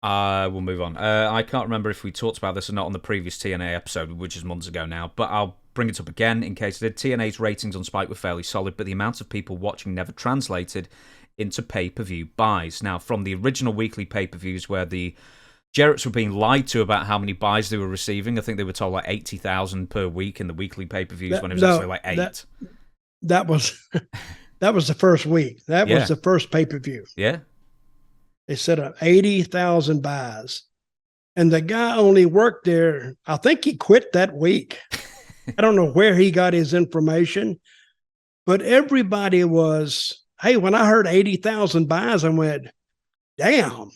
We'll move on. I can't remember if we talked about this or not on the previous TNA episode, which is months ago now, but I'll bring it up again in case I did. TNA's ratings on Spike were fairly solid, but the amount of people watching never translated into pay-per-view buys. Now, from the original weekly pay-per-views where the Jarretts were being lied to about how many buys they were receiving, I think they were told like 80,000 per week in the weekly pay-per-views when it was actually like 8. That was that was the first week. That was the first pay-per-view. Yeah. They set up 80,000 buys. And the guy only worked there, I think he quit that week. I don't know where he got his information, but everybody was, hey, when I heard 80,000 buys, I went, damn.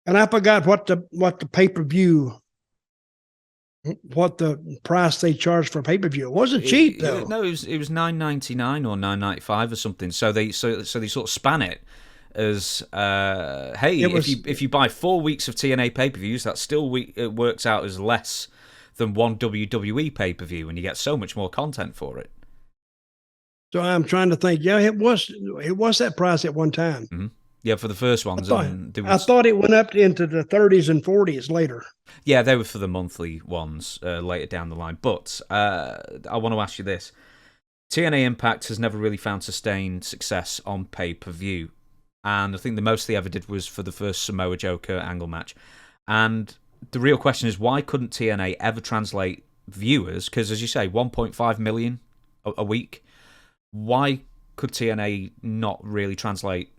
And I forgot what the pay-per-view, what the price they charged for pay-per-view. It wasn't cheap though. No, it was $9.99 or $9.95 or something. So they sort of span it as hey, if you buy 4 weeks of TNA pay-per-views, that still it works out as less than one WWE pay-per-view, and you get so much more content for it. So I'm trying to think. Yeah, it was that price at one time. Mm-hmm. Yeah, for the first ones. I thought it went up into the 30s and 40s later. Yeah, they were for the monthly ones later down the line. But I want to ask you this. TNA Impact has never really found sustained success on pay-per-view. And I think the most they ever did was for the first Samoa Joe Kurt Angle match. And the real question is, why couldn't TNA ever translate viewers? Because, as you say, 1.5 million a week. Why could TNA not really translate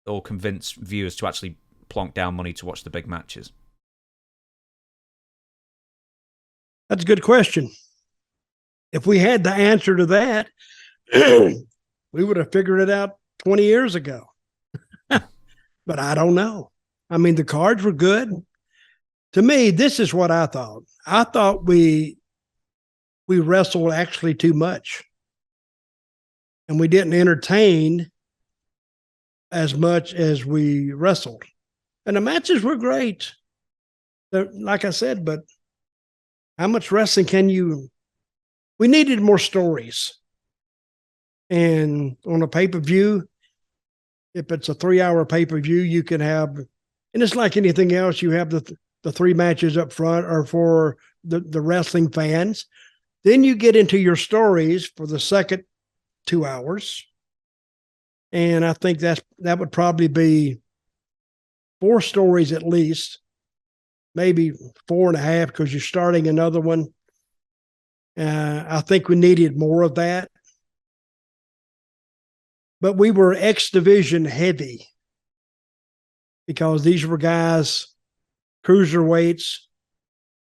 or convince viewers to actually plonk down money to watch the big matches? That's a good question. If we had the answer to that, we would have figured it out 20 years ago. But I don't know. I mean, the cards were good. To me, this is what I thought. I thought we wrestled actually too much. And we didn't entertain as much as we wrestled. And the matches were great. Like I said, but how much wrestling can you... We needed more stories. And on a pay-per-view, if it's a 3-hour pay-per-view, you can have, and it's like anything else, you have the 3 matches up front are for the wrestling fans. Then you get into your stories for the second 2 hours. And I think that would probably be 4 stories at least, maybe 4.5 because you're starting another one. I think we needed more of that. But we were X division heavy because these were guys, cruiserweights,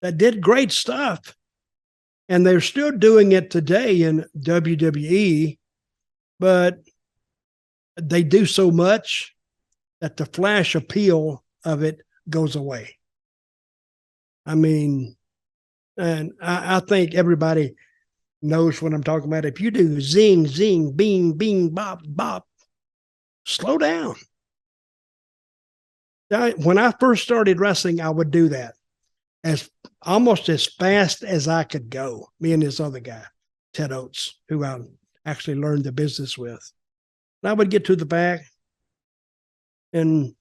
that did great stuff. And they're still doing it today in WWE, but they do so much that the flash appeal of it goes away. I mean, and I think everybody knows what I'm talking about. If you do zing, zing, bing, bing, bop, bop, slow down. When I first started wrestling, I would do that almost as fast as I could go. Me and this other guy, Ted Oates, who I actually learned the business with. And I would get to the back, and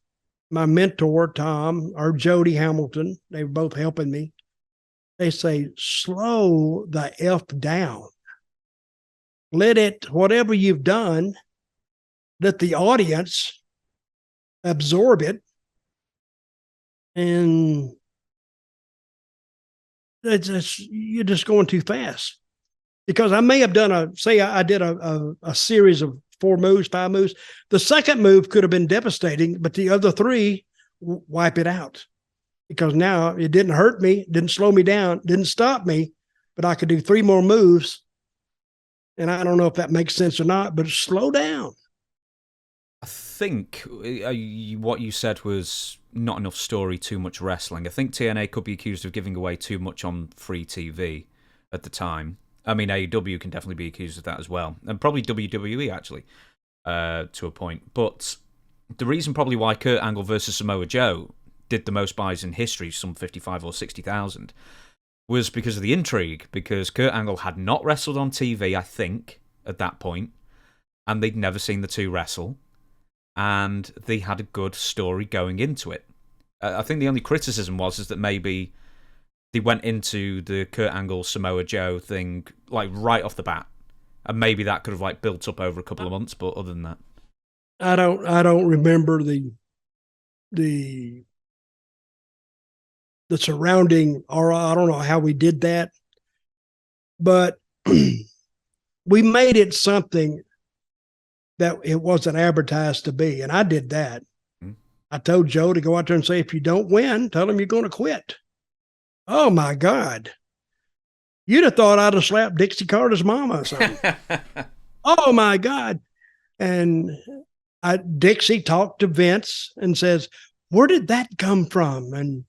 my mentor, Tom, or Jody Hamilton, they were both helping me. They say, slow the F down. Let it, whatever you've done, let the audience absorb it. And you're just going too fast. Because I may have done I did a series of 4 moves, 5 moves. The second move could have been devastating, but the other 3 wipe it out. Because now it didn't hurt me, didn't slow me down, didn't stop me, but I could do 3 more moves. And I don't know if that makes sense or not, but slow down. I think what you said was not enough story, too much wrestling. I think TNA could be accused of giving away too much on free TV at the time. I mean, AEW can definitely be accused of that as well. And probably WWE, actually, to a point. But the reason probably why Kurt Angle versus Samoa Joe did the most buys in history, some 55 or 60,000, was because of the intrigue. Because Kurt Angle had not wrestled on TV, I think, at that point, and they'd never seen the two wrestle, and they had a good story going into it. I think the only criticism is that maybe they went into the Kurt Angle Samoa Joe thing like right off the bat, and maybe that could have like built up over a couple of months. But other than that, I don't remember the surrounding, or I don't know how we did that, but we made it something that it wasn't advertised to be, and I did that. I told Joe to go out there and say, if you don't win, tell him you're going to quit. Oh, my God. You'd have thought I'd have slapped Dixie Carter's mama or something. Oh, my God. And Dixie talked to Vince and says, where did that come from? And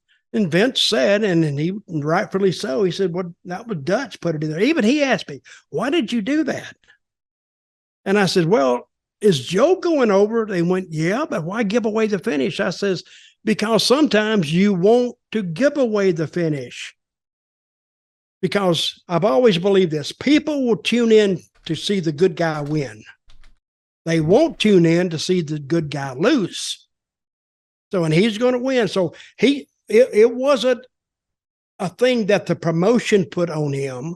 Vince said, and he rightfully so, he said, well, that was Dutch put it in there. Even he asked me, why did you do that? And I said, well, is Joe going over? They went, yeah, but why give away the finish? I says, because sometimes you want to give away the finish. Because I've always believed this. People will tune in to see the good guy win. They won't tune in to see the good guy lose. So, and he's going to win. So it wasn't a thing that the promotion put on him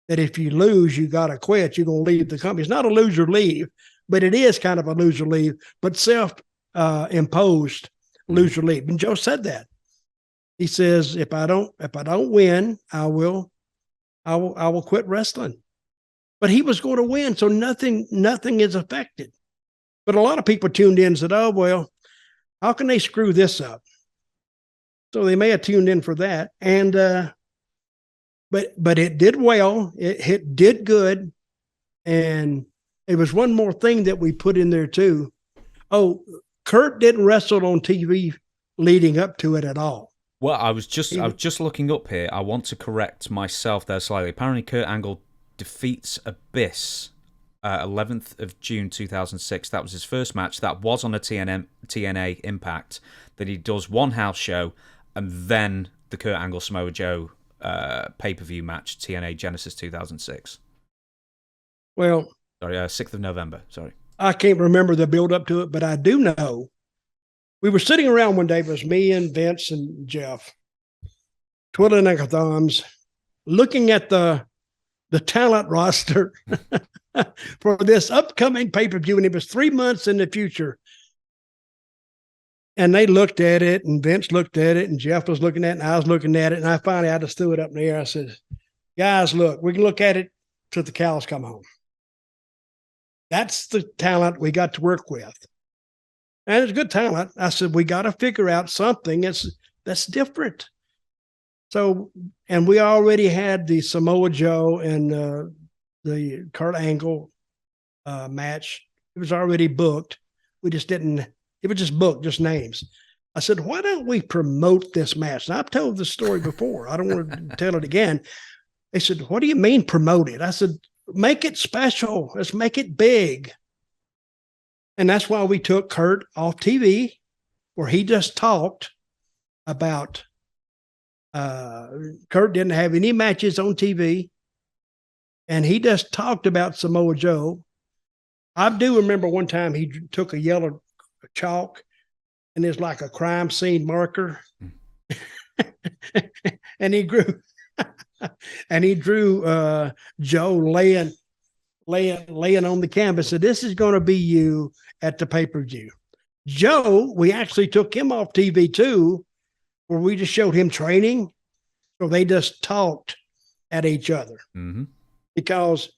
that if you lose, you got to quit. You're going to leave the company. It's not a lose or leave, but it is kind of a lose or leave, but self-imposed lose or leave. And Joe said that. He says, if I don't win, I will quit wrestling. But he was going to win, so nothing is affected. But a lot of people tuned in and said, oh, well, how can they screw this up? So they may have tuned in for that. And but it did well. It did good. And it was one more thing that we put in there too. Oh, Kurt didn't wrestle on TV leading up to it at all. Well, I was just looking up here. I want to correct myself there slightly. Apparently, Kurt Angle defeats Abyss 11th of June 2006. That was his first match. That was on a TNA Impact. Then he does one house show, and then the Kurt Angle Samoa Joe pay-per-view match, TNA Genesis 2006. Well, sorry, 6th of November. Sorry, I can't remember the build up to it, but I do know we were sitting around one day. It was me and Vince and Jeff, twiddling our thumbs, looking at the talent roster for this upcoming pay-per-view, and it was 3 months in the future. And they looked at it, and Vince looked at it, and Jeff was looking at it, and I was looking at it, and I finally had to threw it up in the air. I said, guys, look, we can look at it till the cows come home. That's the talent we got to work with. And it's good talent. I said, we got to figure out something that's different. So, and we already had the Samoa Joe and the Kurt Angle match. It was already booked. We just didn't, it was just booked, just names. I said, why don't we promote this match? And I've told this story before. I don't want to tell it again. They said, what do you mean promote it? I said, make it special. Let's make it big. And that's why we took Kurt off TV, where he just talked about Kurt didn't have any matches on TV, and he just talked about Samoa Joe. I do remember one time he took a yellow chalk, and it's like a crime scene marker, and he drew Joe laying on the canvas. So this is going to be you at the pay-per-view. Joe, we actually took him off TV too, where we just showed him training. So they just talked at each other. Mm-hmm. Because,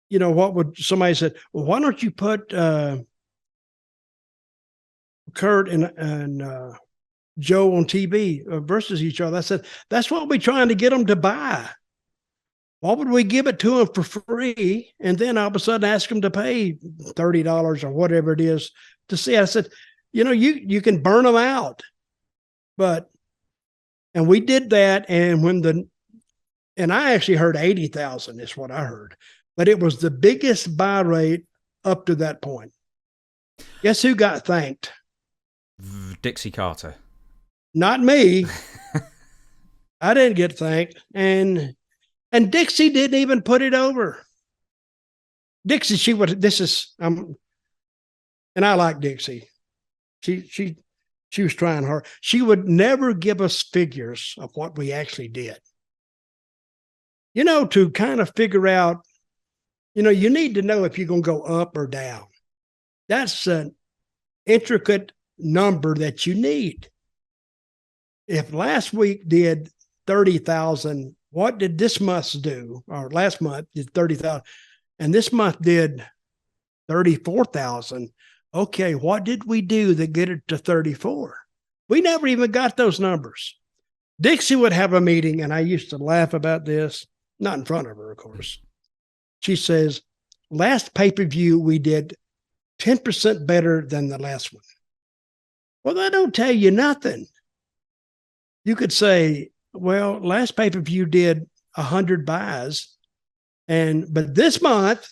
you know, what would somebody said, well, why don't you put Kurt and Joe on TV versus each other? I said, that's what we're trying to get them to buy. Why would we give it to them for free and then all of a sudden ask them to pay $30 or whatever it is to see? I said, you know, you can burn them out. And we did that. And and I actually heard 80,000 is what I heard, but it was the biggest buy rate up to that point. Guess who got thanked? Dixie Carter. Not me. I didn't get thanked. And Dixie didn't even put it over. Dixie, and I like Dixie. She She was trying hard. She would never give us figures of what we actually did. To kind of figure out, you need to know if you're going to go up or down. That's an intricate number that you need. If last week did 30,000, what did this month do? Or last month did 30,000, and this month did 34,000. Okay, what did we do that get it to 34? We never even got those numbers. Dixie would have a meeting, and I used to laugh about this, not in front of her, of course. She says, last pay-per-view, we did 10% better than the last one. Well, that don't tell you nothing. You could say, well, last pay-per-view did 100 buys, but this month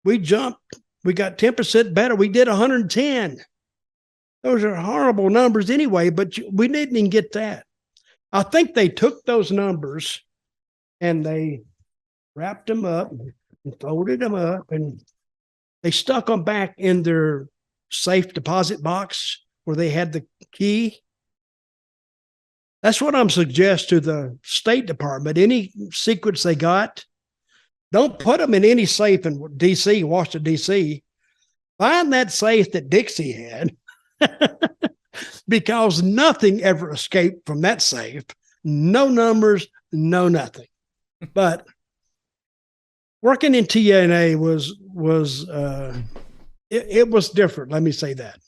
we got 10% better. We did 110. Those are horrible numbers anyway, but we didn't even get that. I think they took those numbers and they wrapped them up and folded them up, and they stuck them back in their safe deposit box where they had the key. That's what I'm suggesting to the State Department. Any secrets they got, don't put them in any safe in D.C., Washington, D.C. Find that safe that Dixie had because nothing ever escaped from that safe. No numbers, no nothing. But working in TNA was different. Let me say that.